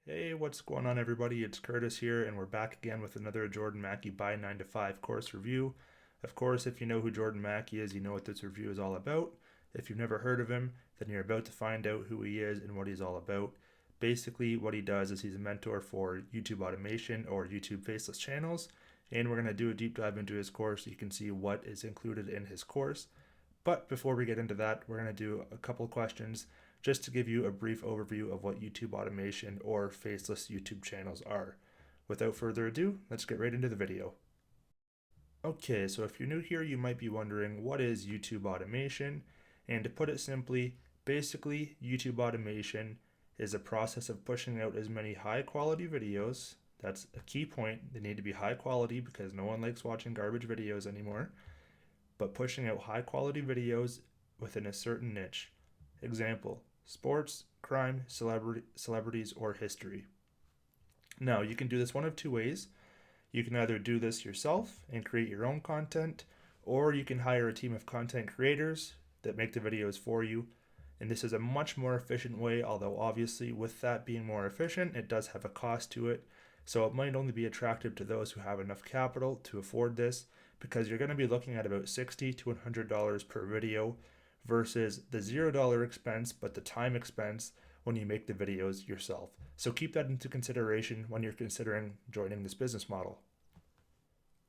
Hey, what's going on, everybody? It's Curtis here, and we're back again with another Jordan Mackey Bye 9 to 5 course review. Of course, if you know who Jordan Mackey is, you know what this review is all about. If you've never heard of him, then you're about to find out who he is and what he's all about. Basically, what he does is he's a mentor for YouTube automation or YouTube faceless channels, and we're going to do a deep dive into his course so you can see what is included in his course. But before we get into that, we're going to do a couple questions just to give you a brief overview of what YouTube automation or faceless YouTube channels are. Without further ado, let's get right into the video. Okay, so if you're new here, you might be wondering, what is YouTube automation? And to put it simply, basically, YouTube automation is a process of pushing out as many high quality videos. That's a key point. They need to be high quality because no one likes watching garbage videos anymore. But pushing out high quality videos within a certain niche. Example, sports, crime, celebrities, or history. Now, you can do this one of two ways. You can either do this yourself and create your own content, or you can hire a team of content creators that make the videos for you. And this is a much more efficient way, although obviously with that being more efficient, it does have a cost to it. So it might only be attractive to those who have enough capital to afford this, because you're going to be looking at about $60 to $100 per video versus the $0 expense, but the time expense when you make the videos yourself. So keep that into consideration when you're considering joining this business model.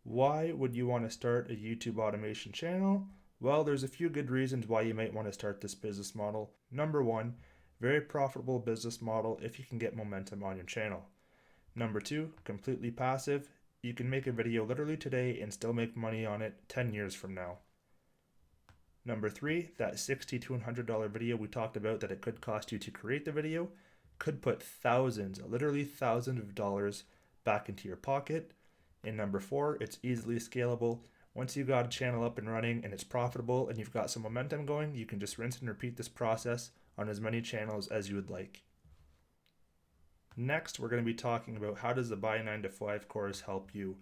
Why would you want to start a YouTube automation channel? Well, there's a few good reasons why you might want to start this business model. Number one, very profitable business model if you can get momentum on your channel. Number two, completely passive. You can make a video literally today and still make money on it 10 years from now. Number three, that $60 to $100 video we talked about that it could cost you to create the video could put thousands, literally thousands of dollars back into your pocket. And number four, it's easily scalable. Once you've got a channel up and running and it's profitable and you've got some momentum going, you can just rinse and repeat this process on as many channels as you would like. Next, we're going to be talking about how does the Bye 9 to 5 course help you?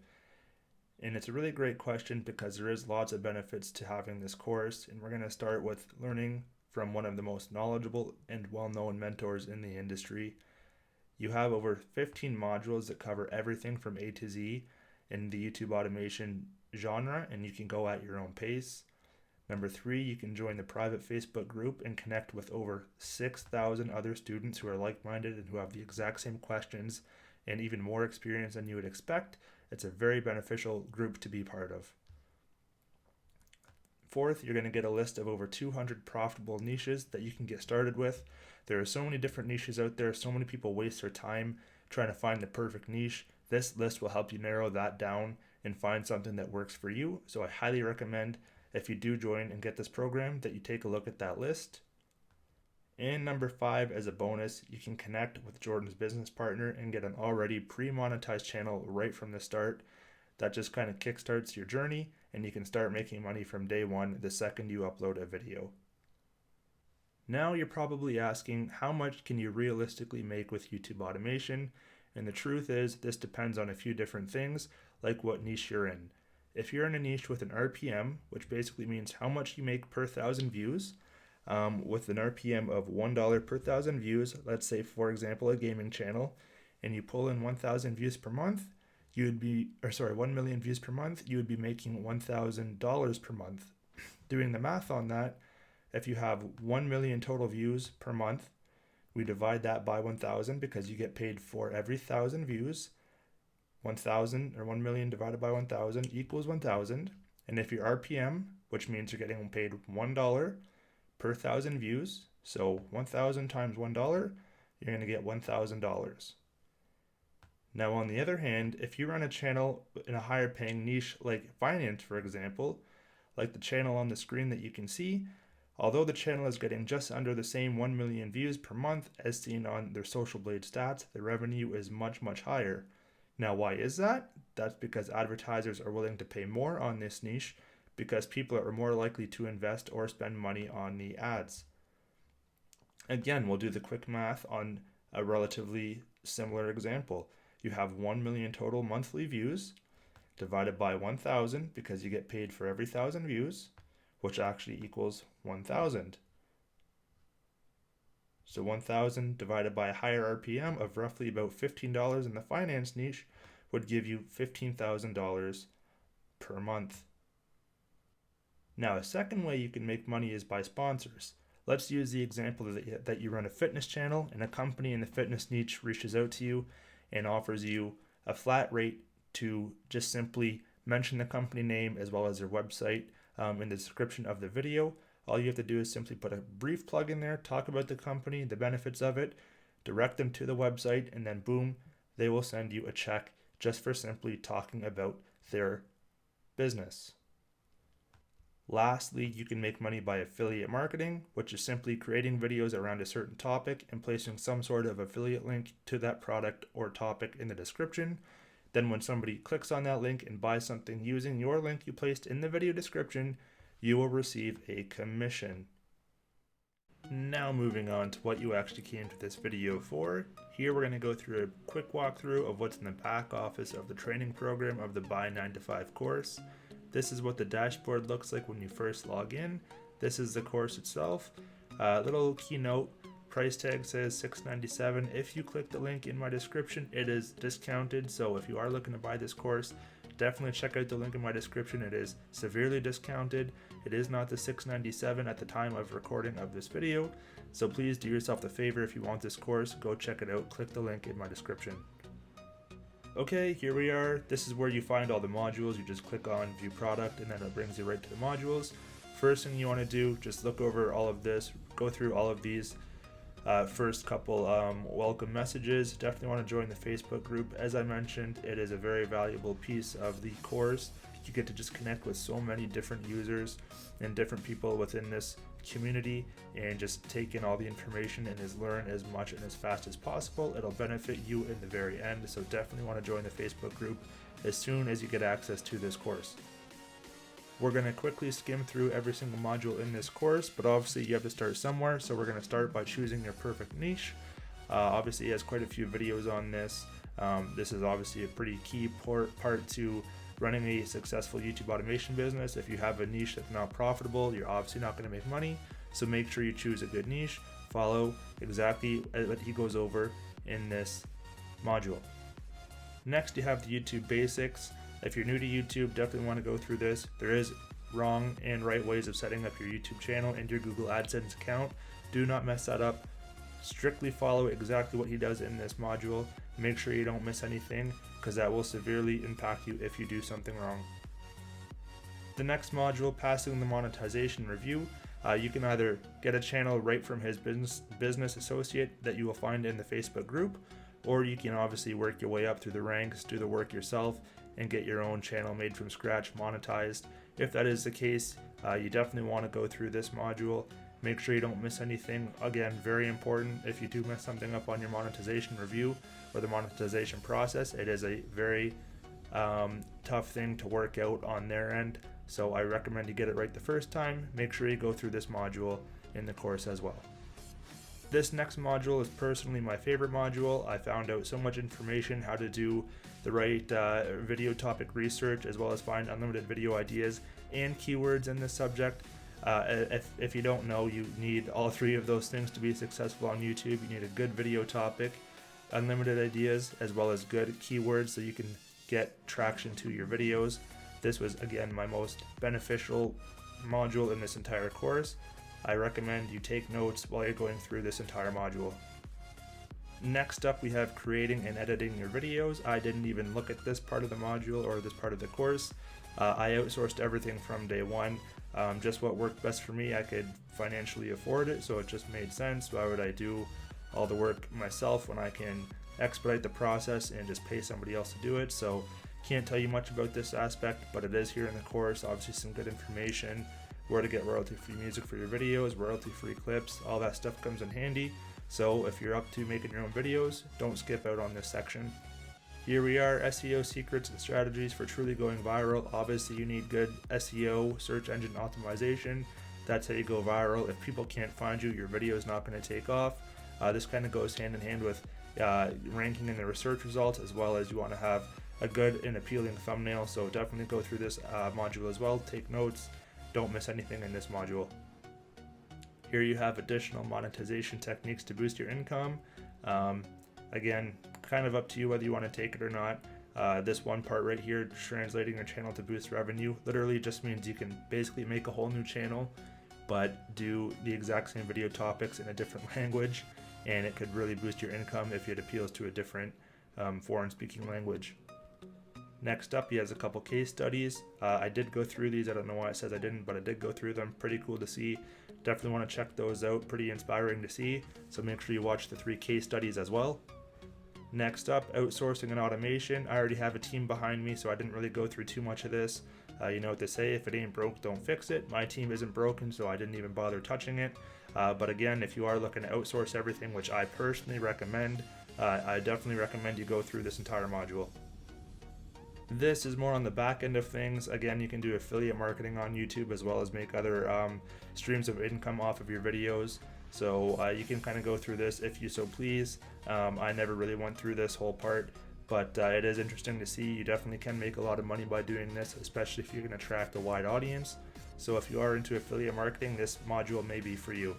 And it's a really great question because there is lots of benefits to having this course. And we're going to start with learning from one of the most knowledgeable and well-known mentors in the industry. You have over 15 modules that cover everything from A to Z in the YouTube automation genre, and you can go at your own pace. Number three, you can join the private Facebook group and connect with over 6,000 other students who are like-minded and who have the exact same questions and even more experience than you would expect. It's a very beneficial group to be part of. Fourth, you're going to get a list of over 200 profitable niches that you can get started with. There are so many different niches out there. So many people waste their time trying to find the perfect niche. This list will help you narrow that down and find something that works for you. So I highly recommend, if you do join and get this program, that you take a look at that list. And number five, as a bonus, you can connect with Jordan's business partner and get an already pre-monetized channel right from the start. That just kind of kickstarts your journey, and you can start making money from day one the second you upload a video. Now you're probably asking, how much can you realistically make with YouTube automation? And the truth is, this depends on a few different things, like what niche you're in. If you're in a niche with an RPM, which basically means how much you make per 1,000 views, with an RPM of $1 per 1,000 views, let's say for example a gaming channel, and you pull in 1,000 views per month, 1 million views per month, you would be making $1,000 per month. Doing the math on that, if you have 1 million total views per month, we divide that by 1,000 because you get paid for every 1,000 views. 1,000 or 1 million divided by 1,000 equals 1,000. And if your RPM, which means you're getting paid $1 per 1,000 views, so 1,000 times $1, you're going to get $1,000. Now, on the other hand, if you run a channel in a higher paying niche like finance, for example, like the channel on the screen that you can see, although the channel is getting just under the same 1 million views per month as seen on their Social Blade stats, the revenue is much, much higher. Now, why is that? That's because advertisers are willing to pay more on this niche because people are more likely to invest or spend money on the ads. Again, we'll do the quick math on a relatively similar example. You have 1 million total monthly views divided by 1,000 because you get paid for every 1,000 views, which actually equals 1,000. So 1,000 divided by a higher RPM of roughly about $15 in the finance niche would give you $15,000 per month. Now, a second way you can make money is by sponsors. Let's use the example that you run a fitness channel and a company in the fitness niche reaches out to you and offers you a flat rate to just simply mention the company name as well as their website in the description of the video. All you have to do is simply put a brief plug in there, talk about the company, the benefits of it, direct them to the website, and then boom, they will send you a check just for simply talking about their business. Lastly, you can make money by affiliate marketing, which is simply creating videos around a certain topic and placing some sort of affiliate link to that product or topic in the description. Then when somebody clicks on that link and buys something using your link you placed in the video description, you will receive a commission. Now moving on to what you actually came to this video for. Here we're going to go through a quick walkthrough of what's in the back office of the training program of the Bye 9 to 5 course. This is what the dashboard looks like when you first log in. This is the course itself. Little keynote, price tag says $697. If you click the link in my description, it is discounted. So if you are looking to buy this course, definitely check out the link in my description. It is severely discounted. It is not the $697 at the time of recording of this video. So please do yourself the favor, if you want this course, go check it out. Click the link in my description. Okay, here we are. This is where you find all the modules. You just click on view product and then it brings you right to the modules. First thing you want to do, just look over all of this, go through all of these. First couple welcome messages. Definitely want to join the Facebook group. As I mentioned, it is a very valuable piece of the course. You get to just connect with so many different users and different people within this community and just take in all the information and just learn as much and as fast as possible. It'll benefit you in the very end, so definitely want to join the Facebook group as soon as you get access to this course. We're going to quickly skim through every single module in this course, but obviously you have to start somewhere, so we're going to start by choosing your perfect niche. Obviously, he has quite a few videos on this. This is obviously a pretty key part to running a successful YouTube automation business. If you have a niche that's not profitable, you're obviously not going to make money, so make sure you choose a good niche. Follow exactly what he goes over in this module. Next, you have the YouTube basics. If you're new to YouTube, definitely want to go through this. There is wrong and right ways of setting up your YouTube channel and your Google AdSense account. Do not mess that up. Strictly follow exactly what he does in this module. Make sure you don't miss anything, because that will severely impact you if you do something wrong. The next module, passing the monetization review. You can either get a channel right from his business associate that you will find in the Facebook group, or you can obviously work your way up through the ranks, do the work yourself, and get your own channel made from scratch monetized. If that is the case, you definitely want to go through this module. Make sure you don't miss anything. Again, very important. If you do mess something up on your monetization review or the monetization process, it is a very tough thing to work out on their end. So I recommend you get it right the first time. Make sure you go through this module in the course as well. This next module is personally my favorite module. I found out so much information, how to do the right video topic research, as well as find unlimited video ideas and keywords in this subject. If you don't know, you need all three of those things to be successful on YouTube. You need a good video topic, unlimited ideas, as well as good keywords so you can get traction to your videos. This was, again, my most beneficial module in this entire course. I recommend you take notes while you're going through this entire module. Next up, we have creating and editing your videos. I didn't even look at this part of the module or this part of the course. I outsourced everything from day one. Just what worked best for me. I could financially afford it, so it just made sense. Why would I do all the work myself when I can expedite the process and just pay somebody else to do it? So can't tell you much about this aspect, but it is here in the course. Obviously some good information, where to get royalty-free music for your videos, royalty-free clips, all that stuff comes in handy. So if you're up to making your own videos, don't skip out on this section. Here we are, SEO secrets and strategies for truly going viral. Obviously you need good SEO, search engine optimization. That's how you go viral. If people can't find you, your video is not going to take off. This kind of goes hand in hand with ranking in the research results, as well as you want to have a good and appealing thumbnail. So definitely go through this module as well. Take notes. Don't miss anything in this module. Here you have additional monetization techniques to boost your income. Again, kind of up to you whether you want to take it or not. This one part right here, translating your channel to boost revenue, literally just means you can basically make a whole new channel but do the exact same video topics in a different language, and it could really boost your income if it appeals to a different foreign speaking language. Next up, he has a couple case studies. I did go through these. I don't know why it says I didn't, but I did go through them. Pretty cool to see. Definitely want to check those out. Pretty inspiring to see. So make sure you watch the 3 case studies as well. Next up, outsourcing and automation. I already have a team behind me, so I didn't really go through too much of this. You know what they say, if it ain't broke, don't fix it. My team isn't broken, so I didn't even bother touching it. But again, if you are looking to outsource everything, which I personally recommend, I definitely recommend you go through this entire module. This is more on the back end of things. Again, you can do affiliate marketing on YouTube as well as make other streams of income off of your videos. So you can kind of go through this if you so please. I never really went through this whole part, but it is interesting to see. You definitely can make a lot of money by doing this, especially if you can attract a wide audience. So if you are into affiliate marketing, this module may be for you.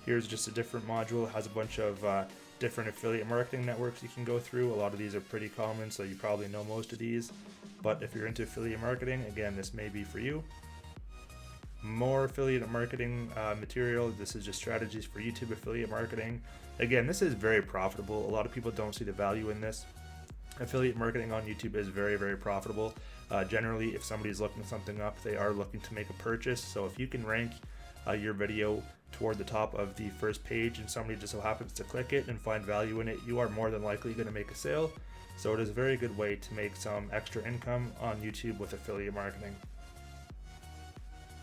Here's just a different module. It has a bunch of different affiliate marketing networks you can go through. A lot of these are pretty common, so you probably know most of these. But if you're into affiliate marketing, again, this may be for you. More affiliate marketing material. This is just strategies for YouTube affiliate marketing. Again, this is very profitable. A lot of people don't see the value in this. Affiliate marketing on YouTube is very, very profitable. Generally, if somebody's looking something up, they are looking to make a purchase. So if you can rank your video toward the top of the first page and somebody just so happens to click it and find value in it, you are more than likely going to make a sale. So it is a very good way to make some extra income on YouTube with affiliate marketing.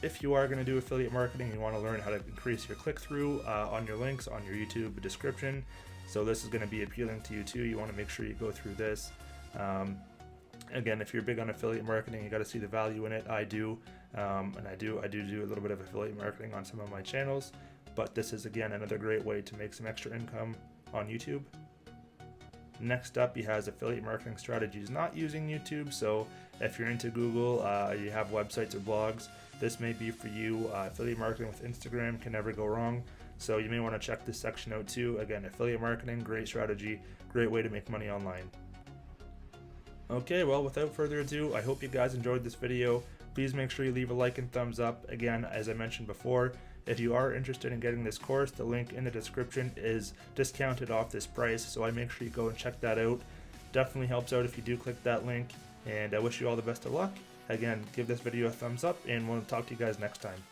If you are going to do affiliate marketing, you want to learn how to increase your click-through on your links on your YouTube description. So this is going to be appealing to you too. You want to make sure you go through this. Again, if you're big on affiliate marketing, you got to see the value in it. I do, and I do a little bit of affiliate marketing on some of my channels. But this is again another great way to make some extra income on YouTube. Next up, he has affiliate marketing strategies not using YouTube. So if you're into Google, you have websites or blogs, this may be for you. Affiliate marketing with Instagram can never go wrong. So you may want to check this section out too. Again, affiliate marketing, great strategy, great way to make money online. Okay, well, without further ado, I hope you guys enjoyed this video. Please make sure you leave a like and thumbs up. Again, as I mentioned before, if you are interested in getting this course, the link in the description is discounted off this price, so I make sure you go and check that out. Definitely helps out if you do click that link, and I wish you all the best of luck. Again, give this video a thumbs up, and we'll talk to you guys next time.